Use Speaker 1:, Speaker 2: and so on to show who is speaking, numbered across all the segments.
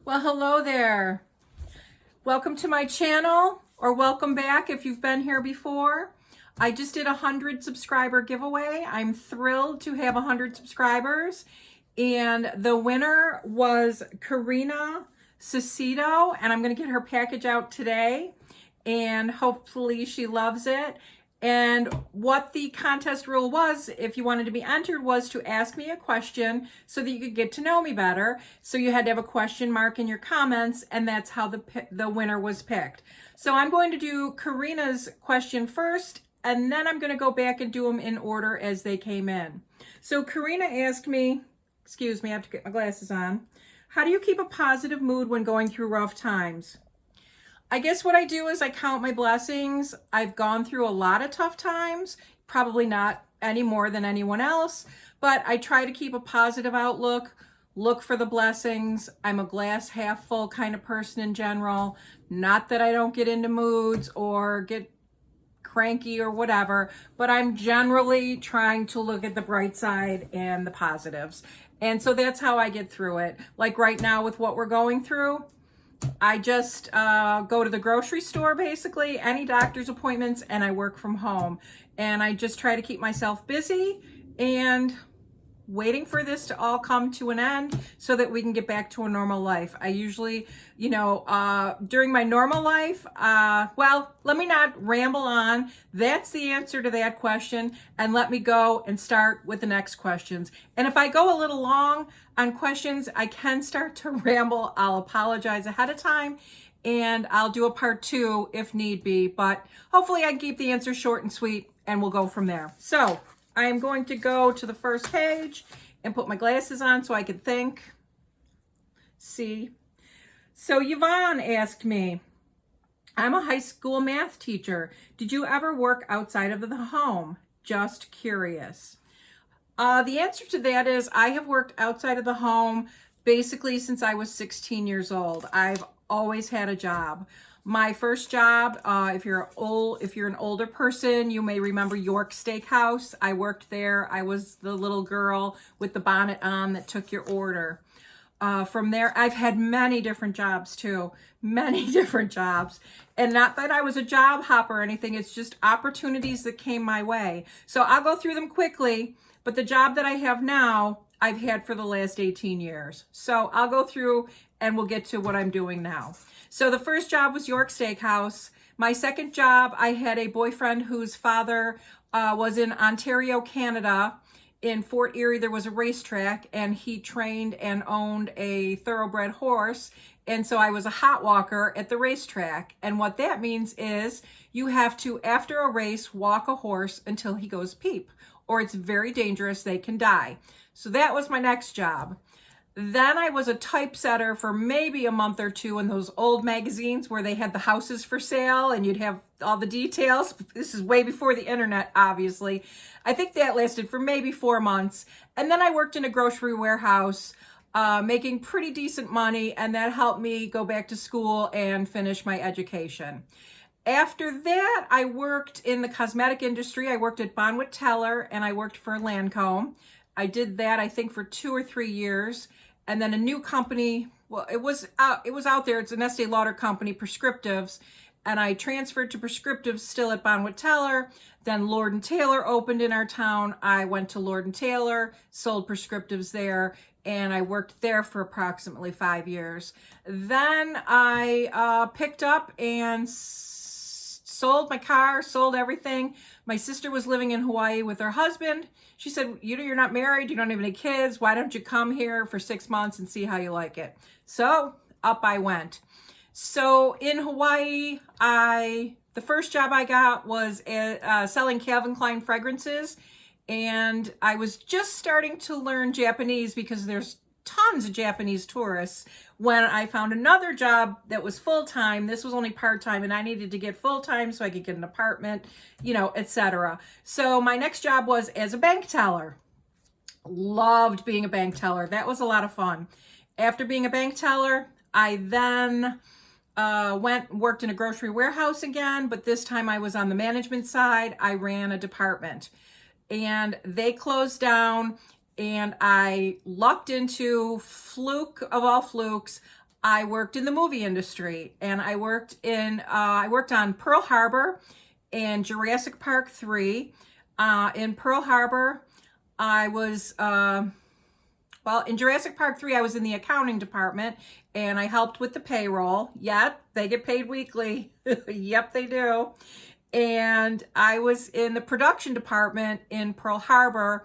Speaker 1: Well, hello there. Welcome to my channel, or welcome back if you've been here before. I just did a 100 subscriber giveaway. I'm thrilled to have 100 subscribers. And the winner was Karina Cicito, and I'm going to get her package out today. And hopefully she loves it. And what the contest rule was, if you wanted to be entered, was to ask me a question so that you could get to know me better. So you had to have a question mark in your comments, and that's how the winner was picked. So I'm going to do Karina's question first, and then I'm going to go back and do them in order as they came in. So Karina asked me, excuse me, I have to get my glasses on. How do you keep a positive mood when going through rough times? I guess what I do is I count my blessings. I've gone through a lot of tough times, probably not any more than anyone else, but I try to keep a positive outlook, look for the blessings. I'm a glass half full kind of person in general. Not that I don't get into moods or get cranky or whatever, but I'm generally trying to look at the bright side and the positives. And so that's how I get through it. Like right now with what we're going through, I just go to the grocery store, basically, any doctor's appointments, and I work from home. And I just try to keep myself busy and waiting for this to all come to an end so that we can get back to a normal life. I usually, during my normal life, well, let me not ramble on. That's the answer to that question. And let me go and start with the next questions. And if I go a little long on questions, I can start to ramble. I'll apologize ahead of time, and I'll do a part 2 if need be. But hopefully I can keep the answer short and sweet, and we'll go from there. So I am going to go to the first page and put my glasses on so I can think. See. So Yvonne asked me, I'm a high school math teacher. Did you ever work outside of the home? Just curious. The answer to that is I have worked outside of the home basically since I was 16 years old. I've always had a job. My first job, if you're an older person, you may remember York Steakhouse. I worked there. I was the little girl with the bonnet on that took your order. From there, I've had many different jobs too, many different jobs. And not that I was a job hopper or anything, it's just opportunities that came my way. So I'll go through them quickly, but the job that I have now, I've had for the last 18 years. So I'll go through and we'll get to what I'm doing now. So the first job was York Steakhouse. My second job, I had a boyfriend whose father was in Ontario, Canada. In Fort Erie, there was a racetrack, and he trained and owned a thoroughbred horse. And so I was a hot walker at the racetrack. And what that means is you have to, after a race, walk a horse until he goes peep, or it's very dangerous. They can die. So that was my next job. Then I was a typesetter for maybe a month or two in those old magazines where they had the houses for sale and you'd have all the details. This is way before the internet, obviously. I think that lasted for maybe 4 months. And then I worked in a grocery warehouse, making pretty decent money, and that helped me go back to school and finish my education. After that, I worked in the cosmetic industry. I worked at Bonwit Teller, and I worked for Lancome. I did that, I think, for 2 or 3 years. And then a new company, well, it was out there. It's an Estee Lauder company, Prescriptives. And I transferred to Prescriptives still at Bonwit Teller. Then Lord & Taylor opened in our town. I went to Lord & Taylor, sold Prescriptives there, and I worked there for approximately 5 years. Then I picked up and sold my car, sold everything. My sister was living in Hawaii with her husband. She said, you're not married, you don't have any kids. Why don't you come here for 6 months and see how you like it? So up I went. So in Hawaii, the first job I got was selling Calvin Klein fragrances. And I was just starting to learn Japanese because there's tons of Japanese tourists, when I found another job that was full-time. This was only part-time, and I needed to get full-time so I could get an apartment, etc. So my next job was as a bank teller. Loved being a bank teller. That was a lot of fun. After being a bank teller, I then worked in a grocery warehouse again, but this time I was on the management side. I ran a department, and they closed down. And I lucked into, fluke of all flukes, I worked in the movie industry, and I worked on Pearl Harbor and Jurassic Park 3. In Pearl Harbor, I was, in Jurassic Park 3, I was in the accounting department, and I helped with the payroll. Yep, they get paid weekly. Yep, they do. And I was in the production department in Pearl Harbor.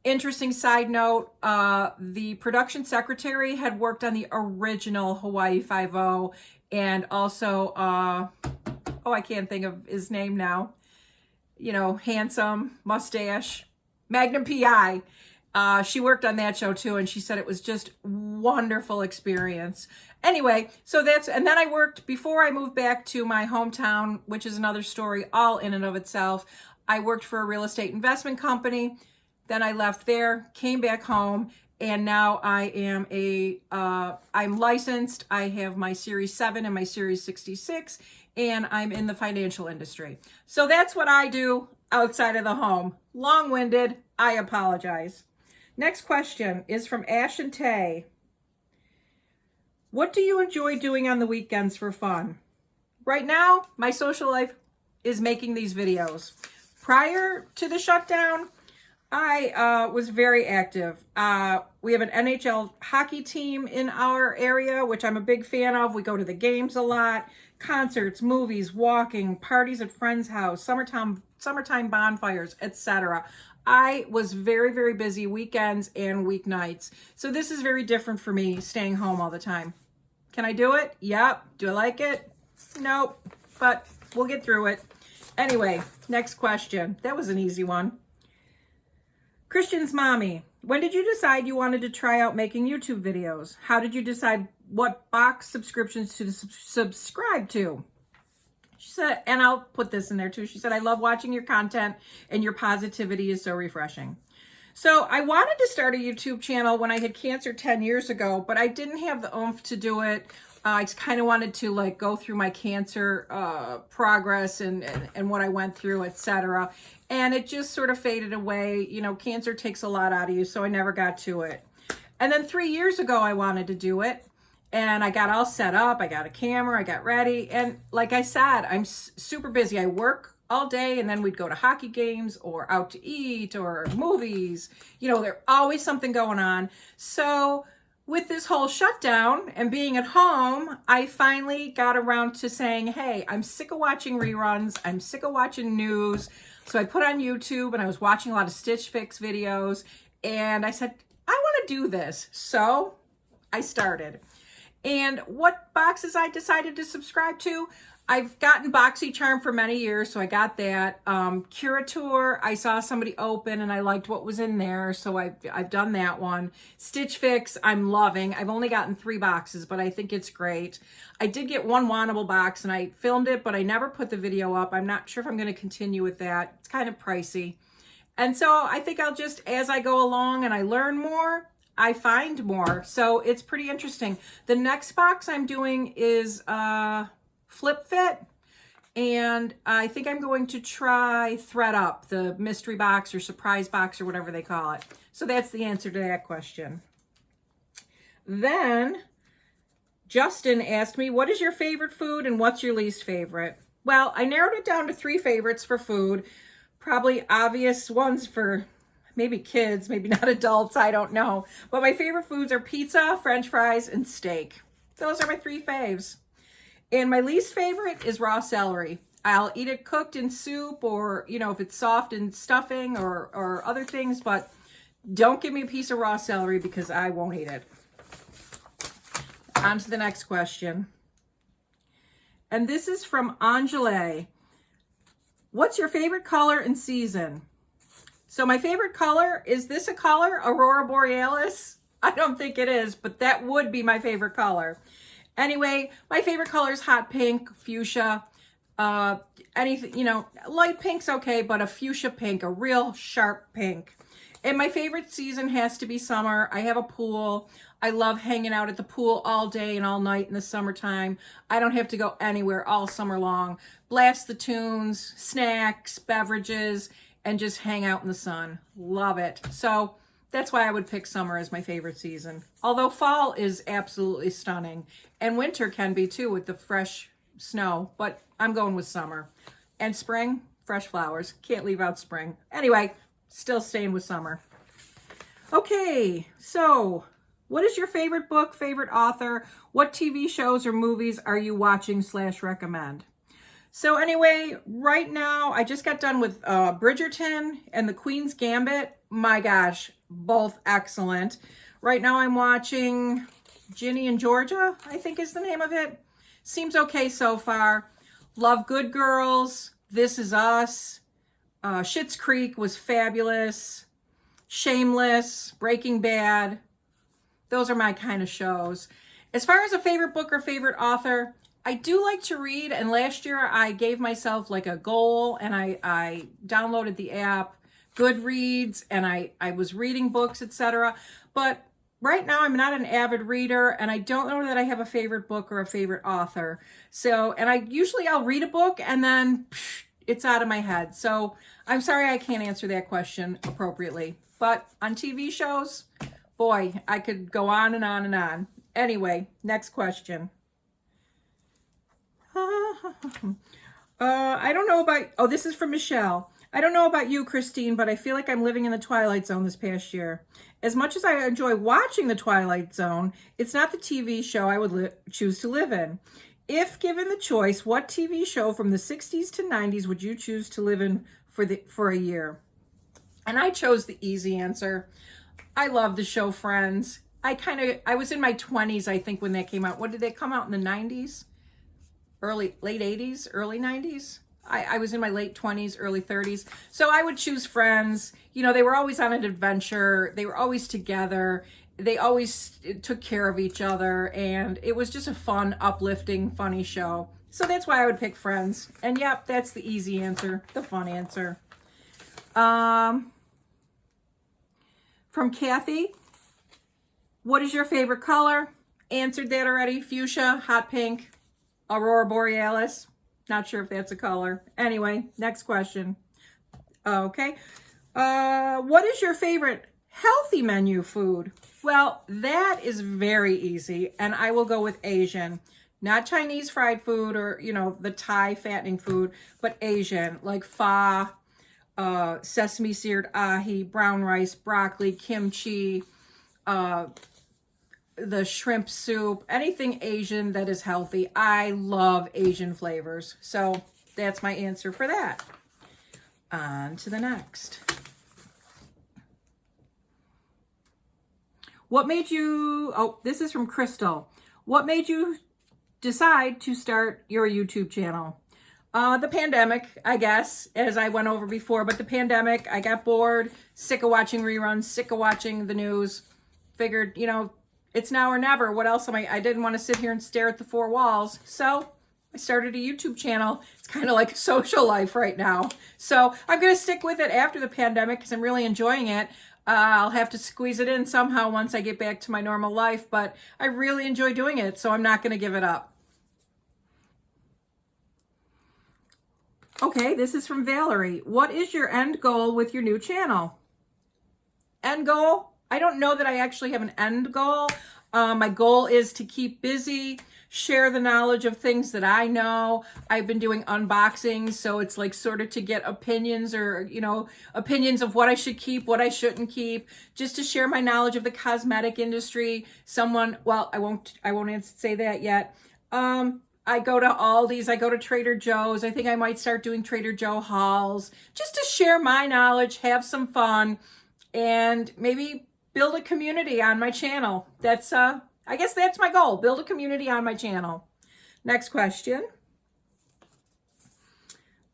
Speaker 1: Interesting side note, the production secretary had worked on the original Hawaii Five-0, and also, I can't think of his name now. You know, handsome, mustache, Magnum P.I. She worked on that show too, and she said it was just wonderful experience. Anyway, and then I worked, before I moved back to my hometown, which is another story all in and of itself, I worked for a real estate investment company. Then I left there, came back home, and now I am I'm licensed. I have my Series 7 and my Series 66, and I'm in the financial industry. So that's what I do outside of the home. Long-winded, I apologize. Next question is from Ash and Tay. What do you enjoy doing on the weekends for fun? Right now, my social life is making these videos. Prior to the shutdown, I was very active. We have an NHL hockey team in our area, which I'm a big fan of. We go to the games a lot. Concerts, movies, walking, parties at friends' house, summertime bonfires, etc. I was very, very busy weekends and weeknights. So this is very different for me, staying home all the time. Can I do it? Yep. Do I like it? Nope. But we'll get through it. Anyway, next question. That was an easy one. Christian's mommy, when did you decide you wanted to try out making YouTube videos? How did you decide what box subscriptions to subscribe to? She said, and I'll put this in there too. She said, I love watching your content and your positivity is so refreshing. So I wanted to start a YouTube channel when I had cancer 10 years ago, but I didn't have the oomph to do it. I just kind of wanted to like go through my cancer progress and what I went through, etc. And it just sort of faded away. You know, cancer takes a lot out of you, so I never got to it. And then 3 years ago, I wanted to do it. And I got all set up. I got a camera. I got ready. And like I said, I'm super busy. I work all day, and then we'd go to hockey games or out to eat or movies. You know, there's always something going on. So with this whole shutdown and being at home, I finally got around to saying, hey, I'm sick of watching reruns. I'm sick of watching news. So I put on YouTube, and I was watching a lot of Stitch Fix videos, and I said, I want to do this. So I started. And what boxes I decided to subscribe to, I've gotten Boxy Charm for many years, so I got that. Curator, I saw somebody open and I liked what was in there, so I've done that one. Stitch Fix, I'm loving. I've only gotten 3 boxes, but I think it's great. I did get one wannable box and I filmed it, but I never put the video up. I'm not sure if I'm going to continue with that. It's kind of pricey. And so I think I'll just, as I go along and I learn more, I find more. So it's pretty interesting. The next box I'm doing is Flip Fit, and I think I'm going to try Thread Up, the mystery box or surprise box or whatever they call it. So that's the answer to that question. Then Justin asked me, what is your favorite food and what's your least favorite? Well, I narrowed it down to 3 favorites for food. Probably obvious ones for maybe kids, maybe not adults, I don't know. But my favorite foods are pizza, French fries, and steak. Those are my 3 faves. And my least favorite is raw celery. I'll eat it cooked in soup, or, you know, if it's soft in stuffing or other things, but don't give me a piece of raw celery because I won't eat it. On to the next question. And this is from Angele. What's your favorite color and season? So my favorite color, is this a color? Aurora Borealis? I don't think it is, but that would be my favorite color. Anyway, my favorite color is hot pink, fuchsia, anything, you know, light pink's okay, but a fuchsia pink, a real sharp pink. And my favorite season has to be summer. I have a pool. I love hanging out at the pool all day and all night in the summertime. I don't have to go anywhere all summer long. Blast the tunes, snacks, beverages, and just hang out in the sun. Love it. So that's why I would pick summer as my favorite season. Although fall is absolutely stunning. And winter can be too with the fresh snow. But I'm going with summer. And spring, fresh flowers. Can't leave out spring. Anyway, still staying with summer. Okay, so what is your favorite book, favorite author? What TV shows or movies are you watching / recommend? So anyway, right now, I just got done with Bridgerton and The Queen's Gambit. My gosh, both excellent. Right now I'm watching Ginny and Georgia, I think is the name of it. Seems okay so far. Love Good Girls, This Is Us, Schitt's Creek was fabulous, Shameless, Breaking Bad. Those are my kind of shows. As far as a favorite book or favorite author, I do like to read, and last year I gave myself like a goal, and I downloaded the app Goodreads, and I was reading books, etc. But right now I'm not an avid reader, and I don't know that I have a favorite book or a favorite author. So, and I'll read a book and then it's out of my head. So I'm sorry I can't answer that question appropriately. But on TV shows, boy, I could go on and on and on. Anyway, next question. I don't know about, this is from Michelle. I don't know about you, Christine, but I feel like I'm living in the Twilight Zone this past year. As much as I enjoy watching the Twilight Zone, it's not the TV show I would choose to live in. If given the choice, what TV show from the 60s to 90s would you choose to live in for a year? And I chose the easy answer. I love the show Friends. I was in my 20s, I think, when that came out. What did they come out in the 90s? Late 80s, early 90s. I was in my late 20s, early 30s. So I would choose Friends. You know, they were always on an adventure. They were always together. They always took care of each other. And it was just a fun, uplifting, funny show. So that's why I would pick Friends. And yep, that's the easy answer, the fun answer. From Kathy, what is your favorite color? Answered that already. Fuchsia, hot pink. Aurora Borealis. Not sure if that's a color. Anyway, next question. Okay. What is your favorite healthy menu food? Well, that is very easy, and I will go with Asian. Not Chinese fried food or, the Thai fattening food, but Asian, like pho, sesame seared ahi, brown rice, broccoli, kimchi, the shrimp soup, anything Asian that is healthy. I love Asian flavors. So that's my answer for that. On to the next. What made you, this is from Crystal. What made you decide to start your YouTube channel? The pandemic, I guess, as I went over before, but the pandemic, I got bored, sick of watching reruns, sick of watching the news, figured, it's now or never. What else I didn't want to sit here and stare at the four walls. So I started a YouTube channel. It's kind of like a social life right now. So I'm going to stick with it after the pandemic because I'm really enjoying it. I'll have to squeeze it in somehow once I get back to my normal life, but I really enjoy doing it, so I'm not going to give it up. Okay, this is from Valerie. What is your end goal with your new channel? End goal? I don't know that I actually have an end goal. My goal is to keep busy, share the knowledge of things that I know. I've been doing unboxings, so it's like sort of to get opinions or, opinions of what I should keep, what I shouldn't keep, just to share my knowledge of the cosmetic industry. I won't say that yet. I go to Aldi's, I go to Trader Joe's. I think I might start doing Trader Joe hauls just to share my knowledge, have some fun, and maybe build a community on my channel. That's, I guess that's my goal, build a community on my channel. Next question.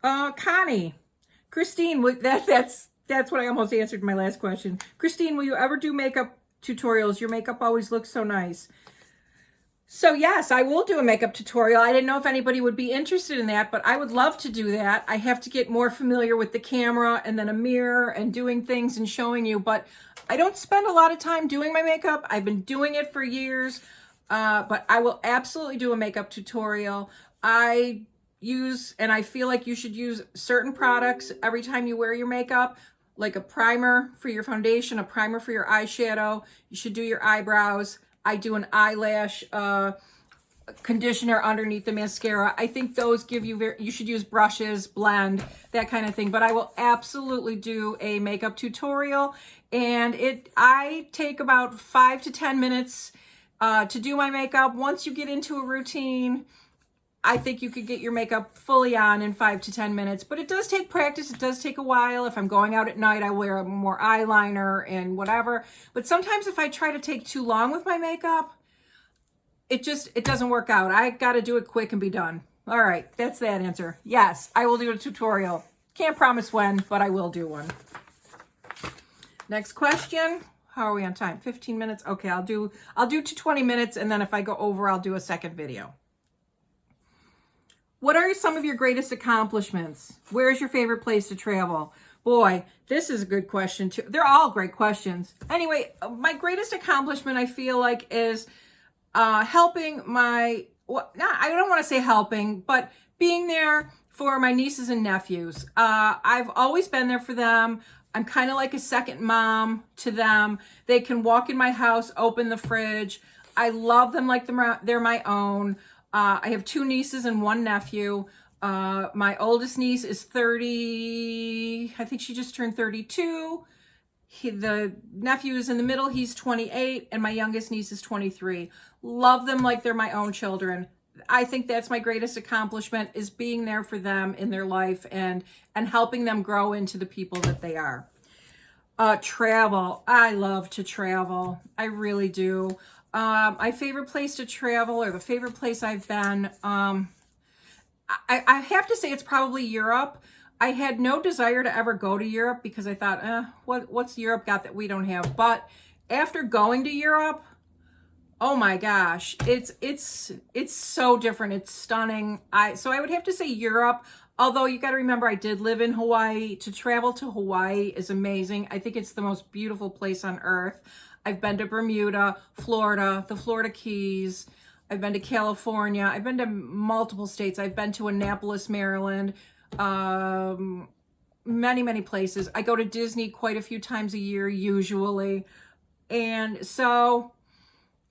Speaker 1: Connie. Christine, that's what I almost answered my last question. Christine, will you ever do makeup tutorials? Your makeup always looks so nice. So yes, I will do a makeup tutorial. I didn't know if anybody would be interested in that, but I would love to do that. I have to get more familiar with the camera and then a mirror and doing things and showing you, but I don't spend a lot of time doing my makeup. I've been doing it for years, but I will absolutely do a makeup tutorial. I feel like you should use certain products every time you wear your makeup. like a primer for your foundation, a primer for your eyeshadow. You should do your eyebrows. I do an eyelash conditioner underneath the mascara. I think those give you you should use brushes, blend, that kind of thing. But I will absolutely do a makeup tutorial, and I take about 5 to 10 minutes to do my makeup. Once you get into a routine, I think you could get your makeup fully on in 5 to 10 minutes, but it does take practice. It does take a while. If I'm going out at night, I wear more eyeliner and whatever. But sometimes if I try to take too long with my makeup, it doesn't work out. I got to do it quick and be done. All right, that's that answer. Yes, I will do a tutorial. Can't promise when, but I will do one. Next question. How are we on time? 15 minutes. Okay, I'll do to 20 minutes, and then if I go over, I'll do a second video. What are some of your greatest accomplishments? Where is your favorite place to travel? Boy, this is a good question too. They're all great questions. Anyway, my greatest accomplishment, I feel like, is helping I don't want to say helping, but being there for my nieces and nephews. I've always been there for them. I'm kind of like a second mom to them. They can walk in my house, open the fridge. I love them like they're my own. I have 2 nieces and 1 nephew. My oldest niece is 30. I think she just turned 32. The nephew is in the middle. He's 28. And my youngest niece is 23. Love them like they're my own children. I think that's my greatest accomplishment, is being there for them in their life and helping them grow into the people that they are. Travel. I love to travel. I really do. My favorite place to travel, or the favorite place I've been, I have to say it's probably Europe. I had no desire to ever go to Europe because I thought, what's Europe got that we don't have? But after going to Europe, oh my gosh, it's so different. It's stunning. So I would have to say Europe. Although you got to remember, I did live in Hawaii. To travel to Hawaii is amazing. I think it's the most beautiful place on earth. I've been to Bermuda, Florida, the Florida Keys. I've been to California. I've been to multiple states. I've been to Annapolis, Maryland. Many, many places. I go to Disney quite a few times a year, usually. And so,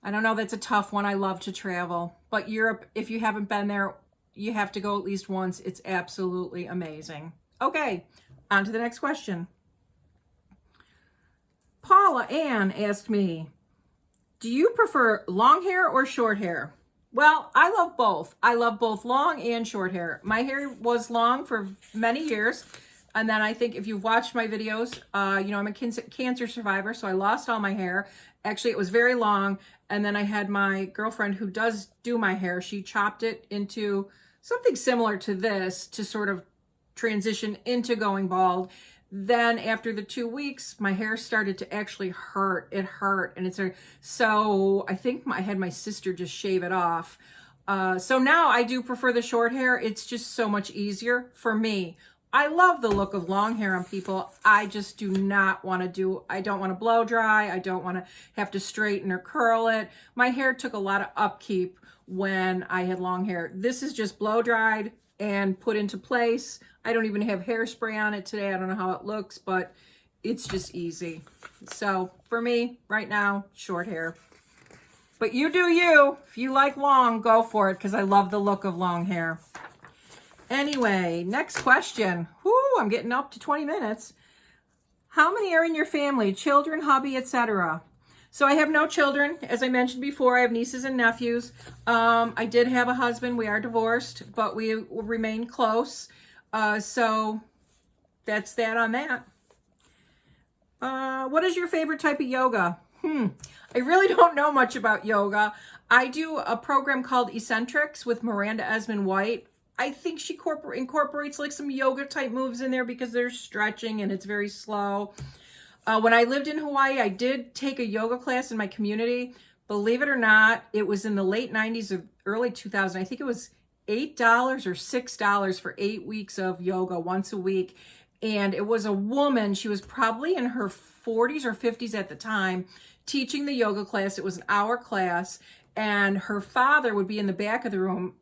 Speaker 1: I don't know, that's a tough one. I love to travel. But Europe, if you haven't been there, you have to go at least once. It's absolutely amazing. Okay, on to the next question. Paula Ann asked me, do you prefer long hair or short hair? Well, I love both. I love both long and short hair. My hair was long for many years. And then I think if you've watched my videos, I'm a cancer survivor, so I lost all my hair. Actually, it was very long. And then I had my girlfriend who does do my hair. She chopped it into something similar to this to sort of transition into going bald. Then after the 2 weeks, my hair started to actually hurt. It hurt. And so I think I had my sister just shave it off. So now I do prefer the short hair. It's just so much easier for me. I love the look of long hair on people. I just do not want to I don't want to blow dry. I don't want to have to straighten or curl it. My hair took a lot of upkeep when I had long hair. This is just blow dried and put into place. I don't even have hairspray on it today. I don't know how it looks, but it's just easy. So for me right now, short hair. But you do you. If you like long, go for it, because I love the look of long hair. Anyway, next question. Whoo, I'm getting up to 20 minutes. How many are in your family? Children, hubby, etc. So I have no children. As I mentioned before, I have nieces and nephews. I did have a husband. We are divorced, but we remain close. So that's that on that. What is your favorite type of yoga? I really don't know much about yoga. I do a program called Eccentrics with Miranda Esmond White. I think she incorporates like some yoga type moves in there because they're stretching and it's very slow. When I lived in Hawaii, I did take a yoga class in my community. Believe it or not, it was in the late 90s or early 2000s. I think it was $8 or $6 for 8 weeks of yoga once a week. And it was a woman, she was probably in her 40s or 50s at the time, teaching the yoga class. It was an hour class. and her father would be in the back of the room.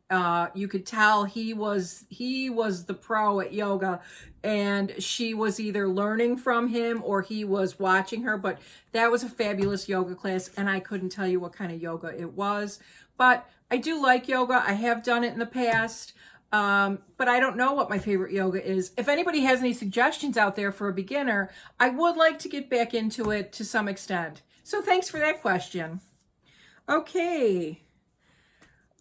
Speaker 1: You could tell he was the pro at yoga, and she was either learning from him or he was watching her. But that was a fabulous yoga class, and I couldn't tell you what kind of yoga it was. But I do like yoga. I have done it in the past. But I don't know what my favorite yoga is. If anybody has any suggestions out there for a beginner, I would like to get back into it to some extent. So thanks for that question. Okay.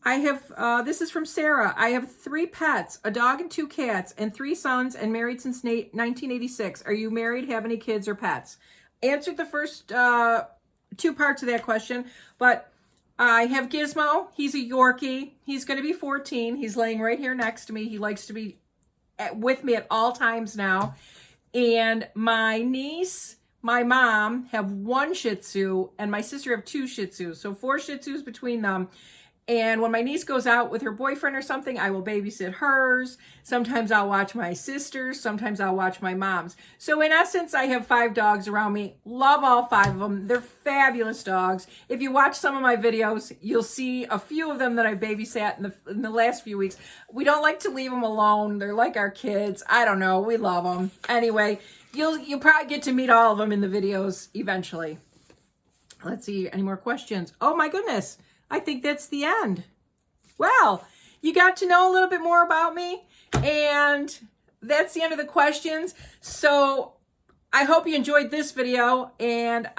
Speaker 1: I have, this is from Sarah. I have 3 pets, a dog and 2 cats, and 3 sons, and married since 1986. Are you married, have any kids or pets? Answered the first 2 parts of that question, but I have Gizmo. He's a Yorkie. He's going to be 14. He's laying right here next to me. He likes to be with me at all times now. And my niece, my mom have 1 Shih Tzu, and my sister have 2 Shih Tzus. So 4 Shih Tzus between them. And when my niece goes out with her boyfriend or something, I will babysit hers. Sometimes I'll watch my sisters. Sometimes I'll watch my mom's. So in essence, I have 5 dogs around me. Love all 5 of them. They're fabulous dogs. If you watch some of my videos, you'll see a few of them that I babysat in the last few weeks. We don't like to leave them alone. They're like our kids. I don't know. We love them. Anyway, you'll probably get to meet all of them in the videos eventually. Let's see. Any more questions? Oh my goodness. I think that's the end. Well, you got to know a little bit more about me, and that's the end of the questions. So I hope you enjoyed this video, and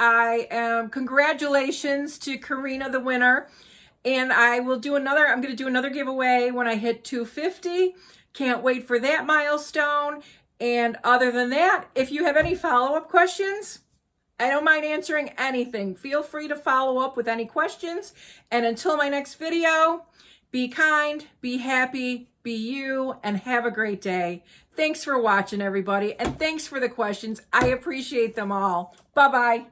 Speaker 1: congratulations to Karina, the winner. And I'm going to do another giveaway when I hit 250. Can't wait for that milestone. And other than that, if you have any follow-up questions, I don't mind answering anything. Feel free to follow up with any questions. And until my next video, be kind, be happy, be you, and have a great day. Thanks for watching, everybody. And thanks for the questions. I appreciate them all. Bye-bye.